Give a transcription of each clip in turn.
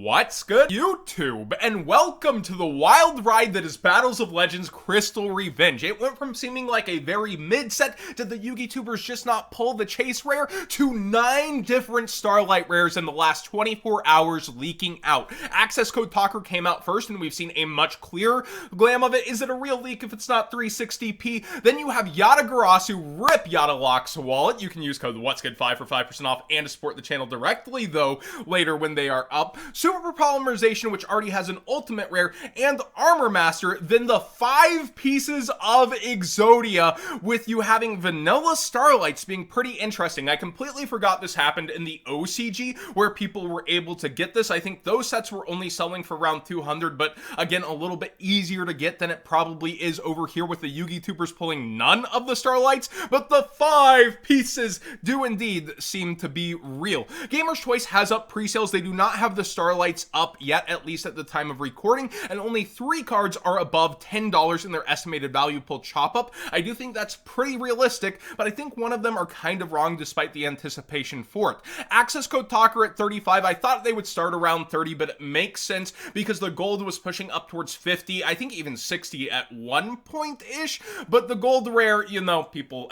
What's good, YouTube? And welcome to the wild ride that is Battles of Legends Crystal Revenge. It went from seeming like a very mid-set, did the Yugi tubers just not pull the chase rare, to 9 different Starlight rares in the last 24 hours leaking out. Access code Talker came out first, and we've seen a much clearer glam of it. Is it a real leak if it's not 360p? Then you have Yada Garasu, rip Yada Locks wallet. You can use code What's Good 5 for 5% off and to support the channel directly, though, later when they are up. Super Polymerization, which already has an ultimate rare, and Armor Master, then the 5 pieces of Exodia, with you having Vanilla Starlights being pretty interesting. I completely forgot this happened in the OCG, where people were able to get this. I think those sets were only selling for around 200, but again, a little bit easier to get than it probably is over here with the Yugi tubers pulling none of the Starlights, but the 5 pieces do indeed seem to be real. Gamer's Choice has up pre-sales. They do not have the Starlights up yet, at least at the time of recording, and only 3 cards are above $10 in their estimated value pull chop up. I do think that's pretty realistic, but I think one of them are kind of wrong despite the anticipation for it. Access code Talker at 35. I thought they would start around 30, but it makes sense because the gold was pushing up towards 50, I think even 60 at one point-ish, but the gold rare, you know, people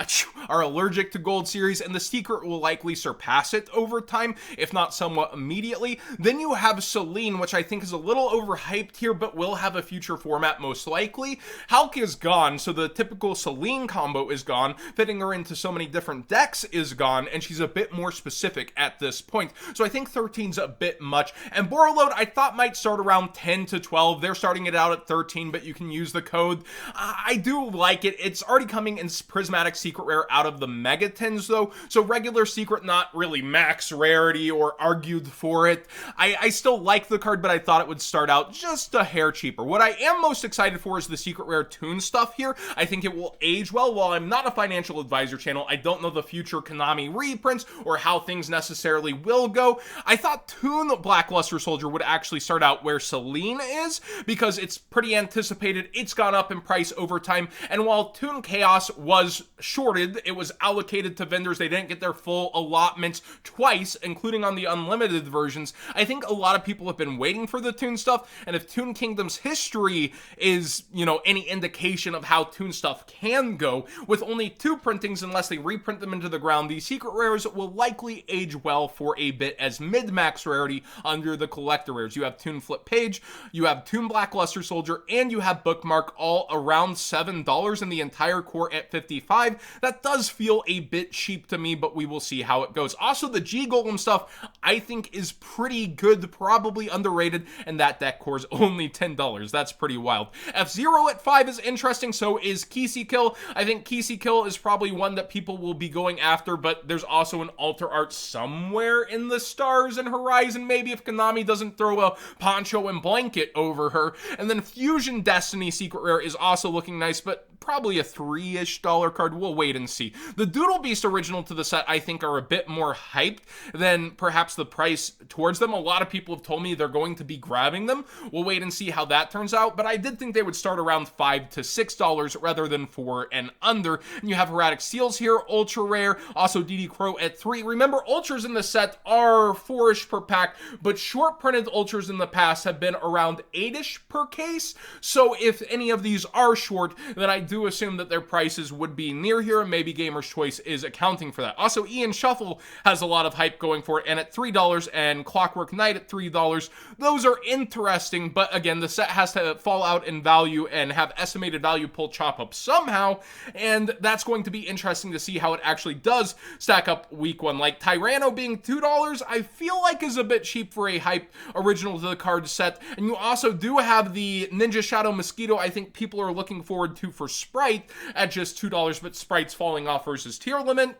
are allergic to gold series, and the secret will likely surpass it over time, if not somewhat immediately. Then you have Celine, which I think is a little overhyped here, but will have a future format most likely. Hulk is gone, so the typical Celine combo is gone. Fitting her into so many different decks is gone, and she's a bit more specific at this point. So I think 13's a bit much. And Borreload, I thought might start around 10 to 12. They're starting it out at 13, but you can use the code. I do like it. It's already coming in Prismatic Secret Rare out of the Megatins, though, so regular Secret, not really max rarity or argued for it. I still like the card, but I thought it would start out just a hair cheaper. What I am most excited for is the Secret Rare Toon stuff here. I think it will age well. While I'm not a financial advisor channel, I don't know the future Konami reprints or how things necessarily will go. I thought Toon Blackluster Soldier would actually start out where Celine is, because it's pretty anticipated. It's gone up in price over time, and while Toon Chaos was shorted, it was allocated to vendors. They didn't get their full allotments twice, including on the unlimited versions. I think a lot of people have been waiting for the Toon stuff, and if Toon Kingdom's history is, you know, any indication of how Toon stuff can go, with only 2 printings, unless they reprint them into the ground, these secret rares will likely age well for a bit as mid-max rarity under the collector rares. You have Toon Flip Page, you have Toon Blackluster Soldier, and you have Bookmark, all around $7, and the entire core at 55. That does feel a bit cheap to me, but we will see how it goes. Also, the G Golem stuff I think is pretty good, probably underrated, and that deck core is only $10. That's pretty wild. F-Zero at 5 is interesting, so is Kisi Kill. I think Kisi Kill is probably one that people will be going after, but there's also an Alter Art somewhere in the stars and horizon, maybe, if Konami doesn't throw a poncho and blanket over her. And then Fusion Destiny Secret Rare is also looking nice, but probably a $3-ish card. We'll wait and see. The Doodle Beast original to the set, I think, are a bit more hyped than perhaps the price towards them. A lot of people have told me they're going to be grabbing them. We'll wait and see how that turns out, but I did think they would start around $5 to $6 rather than 4 and under. And you have Erratic Seals here, ultra rare, also DD Crow at 3. Remember, ultras in the set are 4-ish per pack, but short printed ultras in the past have been around 8-ish per case. So if any of these are short, then I do assume that their prices would be near here, and maybe Gamer's Choice is accounting for that. Also, Ian Shuffle has a lot of hype going for it, and at $3, and Clockwork Knight at $3, those are interesting, but again, the set has to fall out in value and have estimated value pull chop up somehow, and that's going to be interesting to see how it actually does stack up week 1. Like Tyranno being $2, I feel like is a bit cheap for a hype original to the card set, and you also do have the Ninja Shadow Mosquito. I think people are looking forward to for Sprite at just $2, but Sprite's falling off versus tier limit.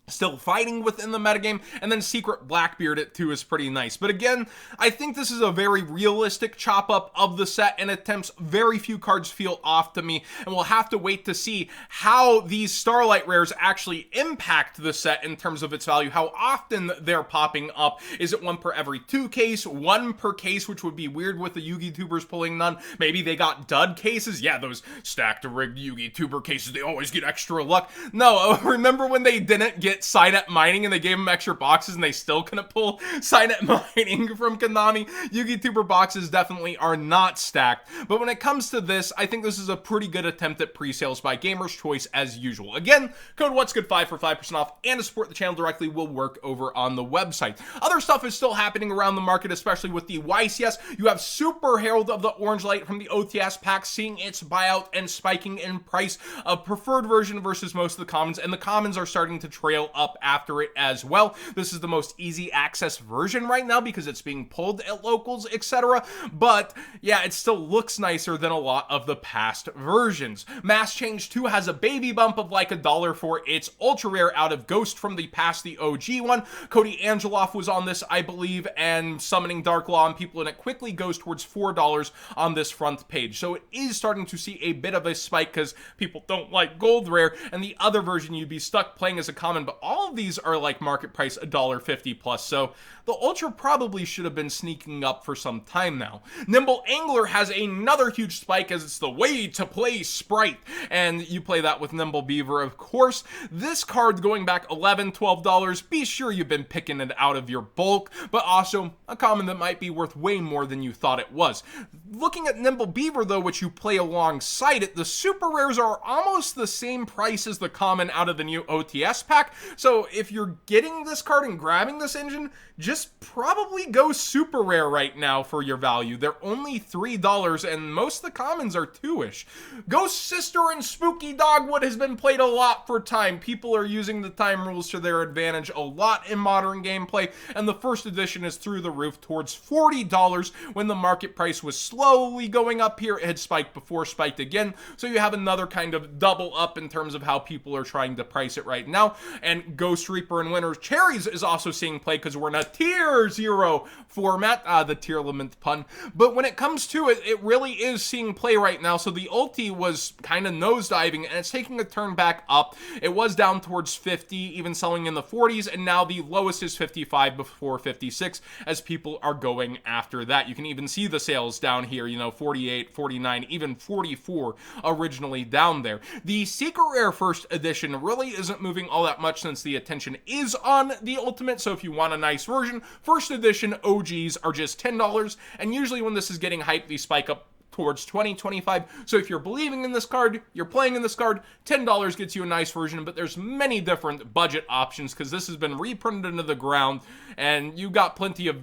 Still fighting within the metagame, and then Secret Blackbeard at 2 is pretty nice. But again, I think this is a very realistic chop up of the set and attempts. Very few cards feel off to me, and we'll have to wait to see how these Starlight rares actually impact the set in terms of its value, how often they're popping up. Is it 1 per every 2 case, 1 per case, which would be weird with the Yugi tubers pulling none. Maybe they got dud cases. Yeah, those stacked rigged Yugi tuber cases, they always get extra luck. No, remember when they didn't get hit Signet Mining and they gave them extra boxes and they still couldn't pull Signet Mining from Konami. Yugi-Tuber boxes definitely are not stacked. But when it comes to this, I think this is a pretty good attempt at pre-sales by Gamer's Choice as usual. Again, code What's Good 5 for 5% off, and to support the channel directly will work over on the website. Other stuff is still happening around the market, especially with the YCS. You have Super Herald of the Orange Light from the OTS pack seeing its buyout and spiking in price. A preferred version versus most of the commons, and the commons are starting to trail up after it as well. This is the most easy access version right now because it's being pulled at locals, etc. But yeah, it still looks nicer than a lot of the past versions. Mass Change 2 has a baby bump of like $1 for its ultra rare out of Ghost from the past, the OG one. Cody Angeloff was on this, I believe, and Summoning Dark Law and people, and it quickly goes towards $4 on this front page. So it is starting to see a bit of a spike because people don't like gold rare, and the other version you'd be stuck playing as a common, but all of these are like market price $1.50 plus, so the ultra probably should have been sneaking up for some time now. Nimble Angler has another huge spike as it's the way to play Sprite, and you play that with Nimble Beaver, of course. This card going back $11, $12, be sure you've been picking it out of your bulk, but also a common that might be worth way more than you thought it was. Looking at Nimble Beaver though, which you play alongside it, the super rares are almost the same price as the common out of the new OTS pack, so if you're getting this card and grabbing this engine, just probably go super rare right now for your value. They're only $3 and most of the commons are 2-ish. Ghost Sister and Spooky Dogwood has been played a lot for time. People are using the time rules to their advantage a lot in modern gameplay, and the first edition is through the roof towards $40 when the market price was slowly going up here. It had spiked before, spiked again, so you have another kind of double up in terms of how people are trying to price it right now. And Ghost Reaper and Winter's Cherries is also seeing play because we're in a tier 0 format, the tier limit pun. But when it comes to it, it really is seeing play right now. So the ulti was kind of nosediving and it's taking a turn back up. It was down towards 50, even selling in the 40s, and now the lowest is 55 before 56 as people are going after that. You can even see the sales down here, 48, 49, even 44 originally down there. The Secret Rare First Edition really isn't moving all that much since the attention is on the Ultimate, so if you want a nice version, First Edition OGs are just $10, and usually when this is getting hyped, these spike up towards 20, 25. So if you're believing in this card, you're playing in this card, $10 gets you a nice version, but there's many different budget options because this has been reprinted into the ground, and you got plenty of,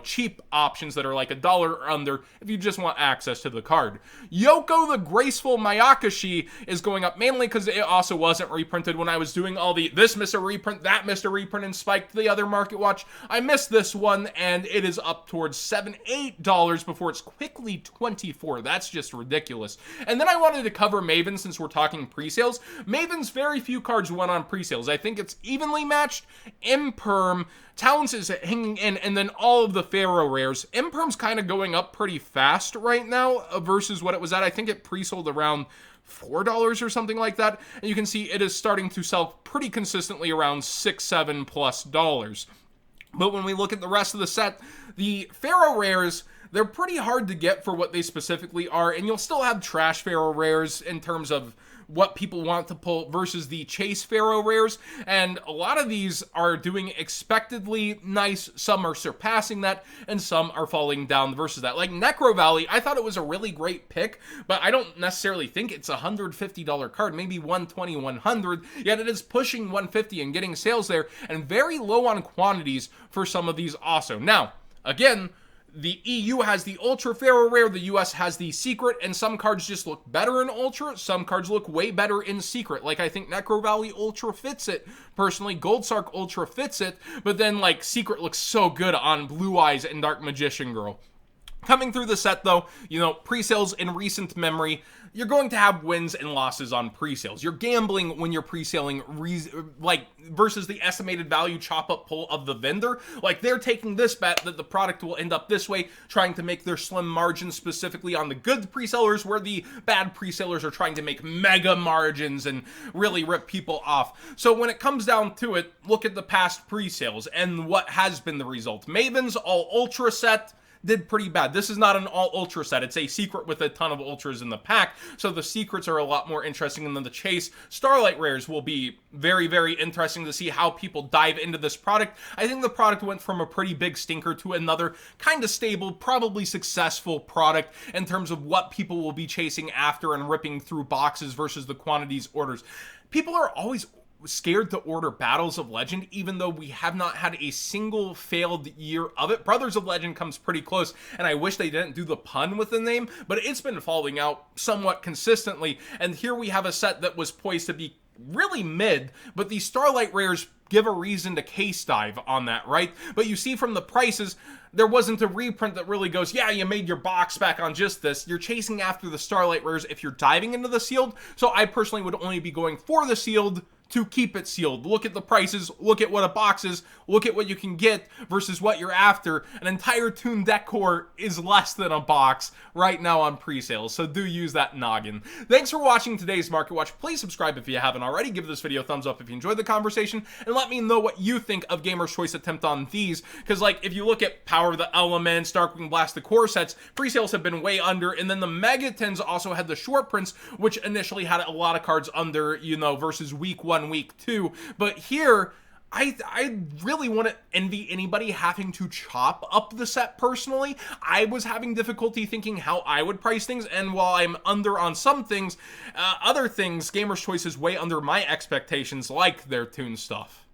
cheap options that are like $1 or under if you just want access to the card. Yoko the Graceful Mayakashi is going up mainly because it also wasn't reprinted when I was doing all the this missed a reprint, that missed a reprint, and spiked the other market watch. I missed this one, and it is up towards $7, $8 before it's quickly 24. That's just ridiculous. And then I wanted to cover Maven since we're talking pre-sales. Maven's very few cards went on pre-sales. I think it's evenly matched. Imperm, Talents is hanging in, and then all of the Pharaoh rares. Imperm's kind of going up pretty fast right now versus what it was at. I think it pre-sold around $4 or something like that. And you can see it is starting to sell pretty consistently around $6, $7 plus dollars. But when we look at the rest of the set, the Pharaoh rares, they're pretty hard to get for what they specifically are, and you'll still have trash Pharaoh rares in terms of what people want to pull versus the chase Pharaoh rares, and a lot of these are doing expectedly nice. Some are surpassing that, and some are falling down versus that. Like Necro Valley, I thought it was a really great pick, but I don't necessarily think it's a $150 card, maybe $120, $100, yet it is pushing $150 and getting sales there, and very low on quantities for some of these also. Now, again, the EU has the Ultra Pharaoh Rare, the US has the Secret, and some cards just look better in Ultra, some cards look way better in Secret. Like, I think Necro Valley Ultra fits it. Personally, Gold Sark Ultra fits it, but then, like, Secret looks so good on Blue Eyes and Dark Magician Girl. Coming through the set, though, pre-sales in recent memory, you're going to have wins and losses on pre-sales. You're gambling when you're pre-selling, versus the estimated value chop-up pull of the vendor. Like, they're taking this bet that the product will end up this way, trying to make their slim margins specifically on the good pre-sellers, where the bad pre-sellers are trying to make mega margins and really rip people off. So when it comes down to it, look at the past pre-sales and what has been the result. Maven's all Ultra set, did pretty bad. This is not an all ultra set. It's a secret with a ton of ultras in the pack, so the secrets are a lot more interesting. And then the chase Starlight rares will be very, very interesting to see how people dive into this product. I think the product went from a pretty big stinker to another kind of stable, probably successful product in terms of what people will be chasing after and ripping through boxes versus the quantities orders. People are always scared to order Battles of Legend, even though we have not had a single failed year of it. Brothers of Legend comes pretty close, and I wish they didn't do the pun with the name, but it's been falling out somewhat consistently. And here we have a set that was poised to be really mid, but these Starlight rares give a reason to case dive on that, right? But you see from the prices, there wasn't a reprint that really goes, yeah, you made your box back on just this. You're chasing after the Starlight rares if you're diving into the sealed, so I personally would only be going for the sealed to keep it sealed. Look at the prices, look at what a box is, look at what you can get versus what you're after. An entire Toon deck core is less than a box right now on pre-sales, so do use that noggin. Thanks for watching today's Market Watch. Please subscribe if you haven't already. Give this video a thumbs up if you enjoyed the conversation, and let me know what you think of Gamer's Choice attempt on these, because like if you look at Power of the Elements, Darkwing Blast, the core sets, pre-sales have been way under, and then the Megatons also had the short prints, which initially had a lot of cards under, you know, versus week 1, week 2, but here I really wouldn't envy anybody having to chop up the set personally. I was having difficulty thinking how I would price things, and while I'm under on some things, other things, Gamer's Choice is way under my expectations, like their Toon stuff.